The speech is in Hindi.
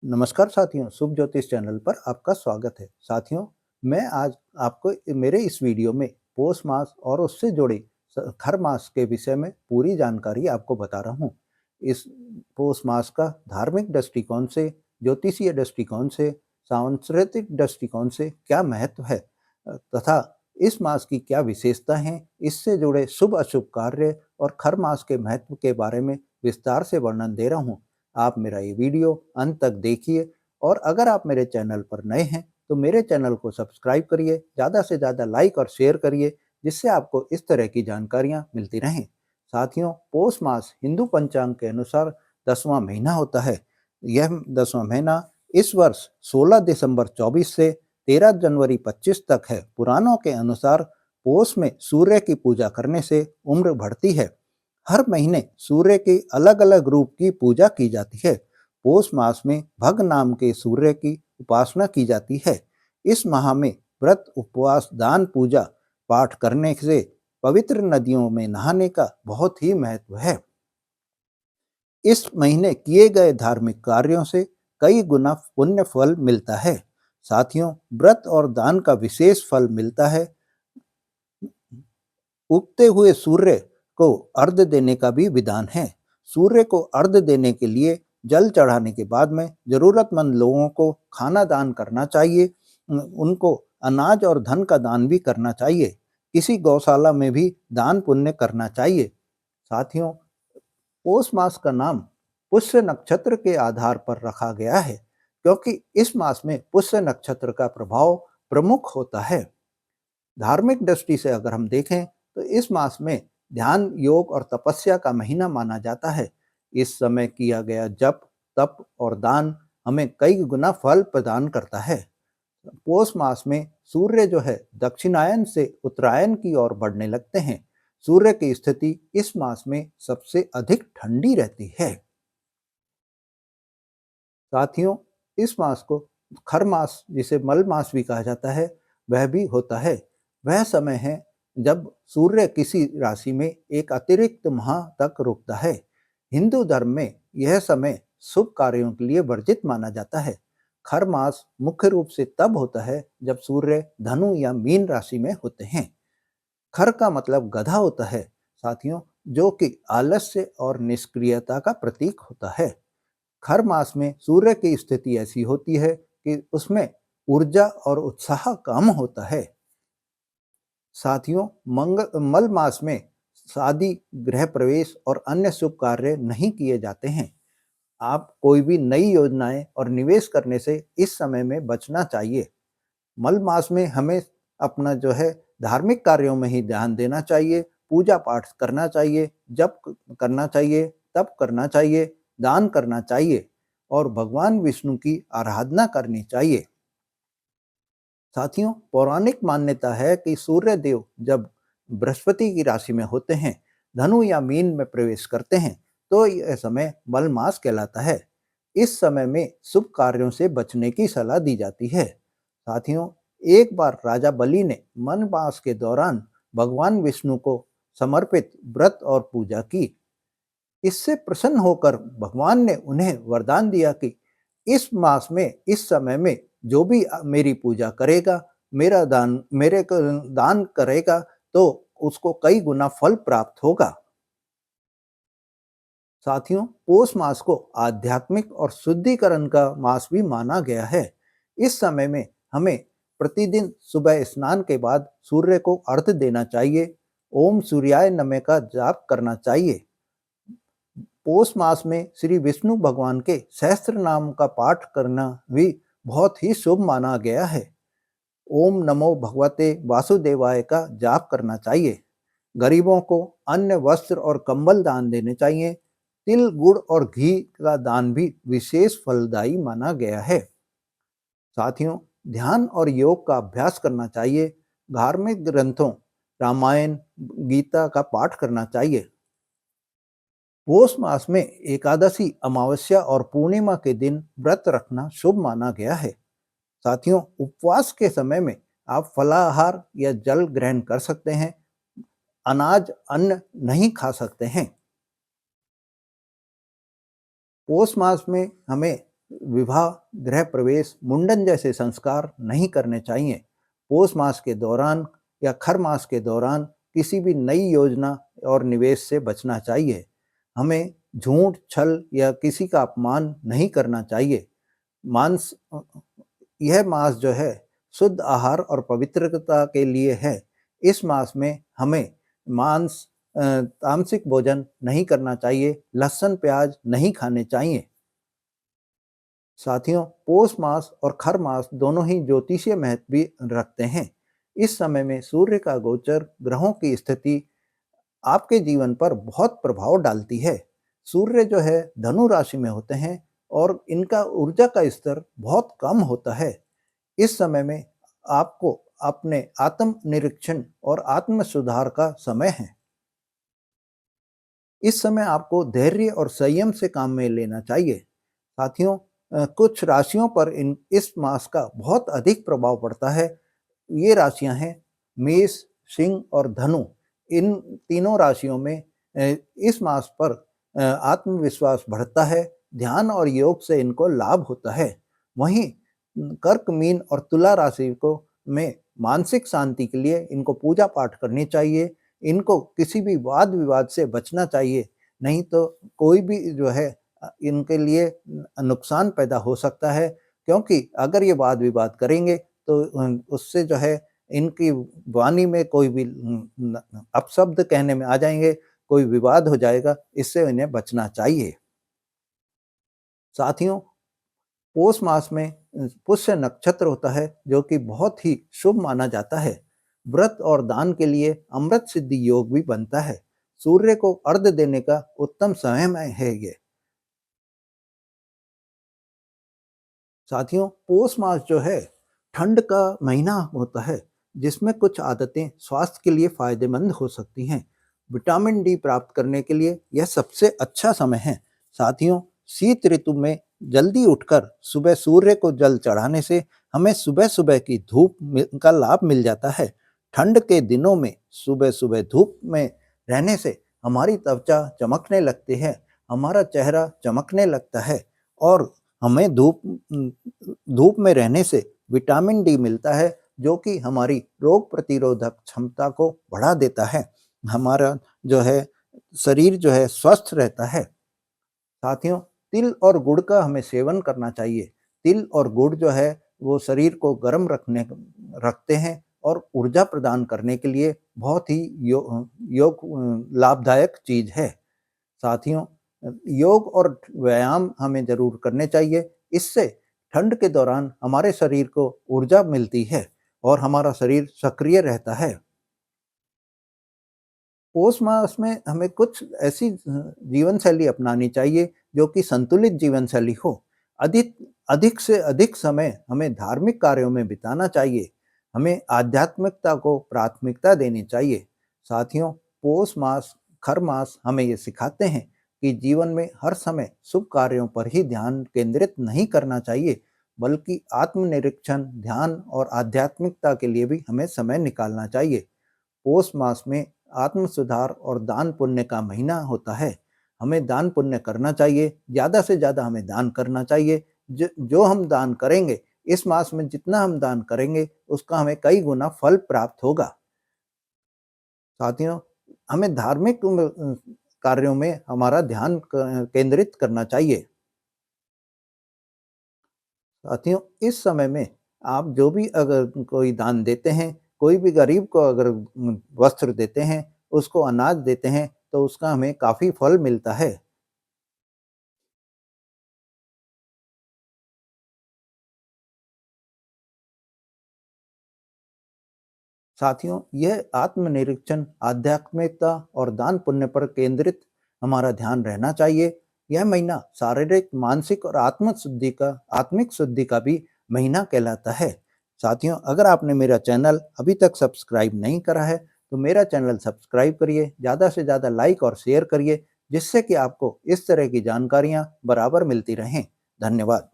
नमस्कार साथियों, शुभ ज्योतिष चैनल पर आपका स्वागत है। साथियों, मैं आज आपको मेरे इस वीडियो में पौष मास और उससे जुड़े खर मास के विषय में पूरी जानकारी आपको बता रहा हूँ। इस पौष मास का धार्मिक दृष्टिकोण से, ज्योतिषीय दृष्टिकोण से, सांस्कृतिक दृष्टिकोण से क्या महत्व है तथा इस मास की क्या विशेषता है, इससे जुड़े शुभ अशुभ कार्य और खर मास के महत्व के बारे में विस्तार से वर्णन दे रहा हूँ। आप मेरा ये वीडियो अंत तक देखिए और अगर आप मेरे चैनल पर नए हैं तो मेरे चैनल को सब्सक्राइब करिए, ज़्यादा से ज़्यादा लाइक और शेयर करिए, जिससे आपको इस तरह की जानकारियाँ मिलती रहें। साथियों, पौष मास हिंदू पंचांग के अनुसार 10वां महीना होता है। यह 10वां महीना इस वर्ष 16 दिसंबर 24 से 13 जनवरी 25 तक है। पुराणों के अनुसार पौष में सूर्य की पूजा करने से उम्र बढ़ती है। हर महीने सूर्य के अलग अलग रूप की पूजा की जाती है। पौष मास में भग नाम के सूर्य की उपासना की जाती है। इस माह में व्रत, उपवास, दान, पूजा पाठ करने से पवित्र नदियों में नहाने का बहुत ही महत्व है। इस महीने किए गए धार्मिक कार्यों से कई गुना पुण्य फल मिलता है। साथियों, व्रत और दान का विशेष फल मिलता है। उगते हुए सूर्य को अर्घ्य देने का भी विधान है। सूर्य को अर्घ्य देने के लिए जल चढ़ाने के बाद में जरूरतमंद लोगों को खाना दान करना चाहिए। उनको अनाज और धन का दान भी करना चाहिए। किसी गौशाला में भी दान पुण्य करना चाहिए। साथियों, पौष मास का नाम पुष्य नक्षत्र के आधार पर रखा गया है, क्योंकि इस मास में पुष्य नक्षत्र का प्रभाव प्रमुख होता है। धार्मिक दृष्टि से अगर हम देखें तो इस मास में ध्यान, योग और तपस्या का महीना माना जाता है। इस समय किया गया जप, तप और दान हमें कई गुना फल प्रदान करता है। पौष मास में सूर्य जो है दक्षिणायन से उत्तरायण की ओर बढ़ने लगते हैं। सूर्य की स्थिति इस मास में सबसे अधिक ठंडी रहती है। साथियों, इस मास को खर मास, जिसे मल मास भी कहा जाता है, वह भी होता है। वह समय है जब सूर्य किसी राशि में एक अतिरिक्त माह तक रुकता है। हिंदू धर्म में यह समय शुभ कार्यों के लिए वर्जित माना जाता है। खर मास मुख्य रूप से तब होता है जब सूर्य धनु या मीन राशि में होते हैं। खर का मतलब गधा होता है साथियों, जो कि आलस्य और निष्क्रियता का प्रतीक होता है। खर मास में सूर्य की स्थिति ऐसी होती है कि उसमें ऊर्जा और उत्साह कम होता है। साथियों, मल मास में शादी, गृह प्रवेश और अन्य शुभ कार्य नहीं किए जाते हैं। आप कोई भी नई योजनाएं और निवेश करने से इस समय में बचना चाहिए। मल मास में हमें अपना जो है धार्मिक कार्यों में ही ध्यान देना चाहिए, पूजा पाठ करना चाहिए, जप करना चाहिए, तप करना चाहिए, दान करना चाहिए और भगवान विष्णु की आराधना करनी चाहिए। साथियों, पौराणिक मान्यता है कि सूर्य देव जब बृहस्पति की राशि में होते हैं, धनु या मीन में प्रवेश करते हैं, तो यह समय मल मास कहलाता है। इस समय में शुभ कार्यों से बचने की सलाह दी जाती है। साथियों, एक बार राजा बलि ने मन मास के दौरान भगवान विष्णु को समर्पित व्रत और पूजा की। इससे प्रसन्न होकर भगवान ने उन्हें वरदान दिया कि इस मास में, इस समय में जो भी मेरी पूजा करेगा, मेरे को दान करेगा, तो उसको कई गुना फल प्राप्त होगा। साथियों, पौष मास को आध्यात्मिक और शुद्धिकरण का मास भी माना गया है। इस समय में हमें प्रतिदिन सुबह स्नान के बाद सूर्य को अर्घ्य देना चाहिए। ओम सूर्याय नमः का जाप करना चाहिए। पौष मास में श्री विष्णु भगवान के सहस्त्र नाम का पाठ करना भी बहुत ही शुभ माना गया है। ओम नमो भगवते वासुदेवाय का जाप करना चाहिए। गरीबों को अन्न, वस्त्र और कंबल दान देने चाहिए। तिल, गुड़ और घी का दान भी विशेष फलदायी माना गया है। साथियों, ध्यान और योग का अभ्यास करना चाहिए। धार्मिक ग्रंथों, रामायण, गीता का पाठ करना चाहिए। पौष मास में एकादशी, अमावस्या और पूर्णिमा के दिन व्रत रखना शुभ माना गया है। साथियों, उपवास के समय में आप फलाहार या जल ग्रहण कर सकते हैं, अनाज, अन्न नहीं खा सकते हैं। पौष मास में हमें विवाह, गृह प्रवेश, मुंडन जैसे संस्कार नहीं करने चाहिए। पौष मास के दौरान या खर मास के दौरान किसी भी नई योजना और निवेश से बचना चाहिए। हमें झूठ, छल या किसी का अपमान नहीं करना चाहिए। मांस यह मास जो है शुद्ध आहार और पवित्रता के लिए है। इस मास में हमें मांस तामसिक भोजन नहीं करना चाहिए, लहसुन प्याज नहीं खाने चाहिए। साथियों, पौष मास और खर मास दोनों ही ज्योतिषीय महत्व भी रखते हैं। इस समय में सूर्य का गोचर, ग्रहों की स्थिति आपके जीवन पर बहुत प्रभाव डालती है। सूर्य जो है धनु राशि में होते हैं और इनका ऊर्जा का स्तर बहुत कम होता है। इस समय में आपको अपने आत्म निरीक्षण और आत्म सुधार का समय है। इस समय आपको धैर्य और संयम से काम में लेना चाहिए। साथियों, कुछ राशियों पर इस मास का बहुत अधिक प्रभाव पड़ता है। ये राशियां हैं मेष, सिंह और धनु। इन तीनों राशियों में इस मास पर आत्मविश्वास बढ़ता है, ध्यान और योग से इनको लाभ होता है। वहीं कर्क, मीन और तुला राशि को में मानसिक शांति के लिए इनको पूजा पाठ करनी चाहिए। इनको किसी भी वाद विवाद से बचना चाहिए, नहीं तो कोई भी जो है इनके लिए नुकसान पैदा हो सकता है। क्योंकि अगर ये वाद विवाद करेंगे तो उससे जो है इनकी वाणी में कोई भी अपशब्द कहने में आ जाएंगे, कोई विवाद हो जाएगा, इससे इन्हें बचना चाहिए। साथियों, पौष मास में पुष्य नक्षत्र होता है जो कि बहुत ही शुभ माना जाता है। व्रत और दान के लिए अमृत सिद्धि योग भी बनता है। सूर्य को अर्घ्य देने का उत्तम समय है ये। साथियों, पौष मास जो है ठंड का महीना होता है, जिसमें कुछ आदतें स्वास्थ्य के लिए फायदेमंद हो सकती हैं। विटामिन डी प्राप्त करने के लिए यह सबसे अच्छा समय है। साथियों, शीत ऋतु में जल्दी उठकर सुबह सूर्य को जल चढ़ाने से हमें सुबह सुबह की धूप का लाभ मिल जाता है। ठंड के दिनों में सुबह सुबह धूप में रहने से हमारी त्वचा चमकने लगती है, हमारा चेहरा चमकने लगता है और हमें धूप में रहने से विटामिन डी मिलता है, जो कि हमारी रोग प्रतिरोधक क्षमता को बढ़ा देता है। हमारा जो है शरीर जो है स्वस्थ रहता है। साथियों, तिल और गुड़ का हमें सेवन करना चाहिए। तिल और गुड़ जो है वो शरीर को गर्म रखते हैं और ऊर्जा प्रदान करने के लिए बहुत ही लाभदायक चीज है। साथियों, योग और व्यायाम हमें ज़रूर करने चाहिए। इससे ठंड के दौरान हमारे शरीर को ऊर्जा मिलती है और हमारा शरीर सक्रिय रहता है। पौष मास में हमें कुछ ऐसी जीवन शैली अपनानी चाहिए जो कि संतुलित जीवन शैली हो। अधिक अधिक से अधिक समय हमें धार्मिक कार्यों में बिताना चाहिए। हमें आध्यात्मिकता को प्राथमिकता देनी चाहिए। साथियों, पौष मास, खर मास हमें ये सिखाते हैं कि जीवन में हर समय शुभ कार्यों पर ही ध्यान केंद्रित नहीं करना चाहिए, बल्कि आत्मनिरीक्षण, ध्यान और आध्यात्मिकता के लिए भी हमें समय निकालना चाहिए। पौष मास में आत्म सुधार और दान पुण्य का महीना होता है। हमें दान पुण्य करना चाहिए, ज़्यादा से ज़्यादा हमें दान करना चाहिए। जो हम दान करेंगे, इस मास में जितना हम दान करेंगे उसका हमें कई गुना फल प्राप्त होगा। साथियों, हमें धार्मिक कार्यों में हमारा ध्यान केंद्रित करना चाहिए। साथियों, इस समय में आप जो भी अगर कोई दान देते हैं, कोई भी गरीब को अगर वस्त्र देते हैं, उसको अनाज देते हैं, तो उसका हमें काफ़ी फल मिलता है। साथियों, यह आत्मनिरीक्षण, आध्यात्मिकता और दान पुण्य पर केंद्रित हमारा ध्यान रहना चाहिए। यह महीना शारीरिक, मानसिक और आत्मिक शुद्धि का भी महीना कहलाता है। साथियों, अगर आपने मेरा चैनल अभी तक सब्सक्राइब नहीं करा है, तो मेरा चैनल सब्सक्राइब करिए, ज़्यादा से ज़्यादा लाइक और शेयर करिए, जिससे कि आपको इस तरह की जानकारियाँ बराबर मिलती रहें। धन्यवाद।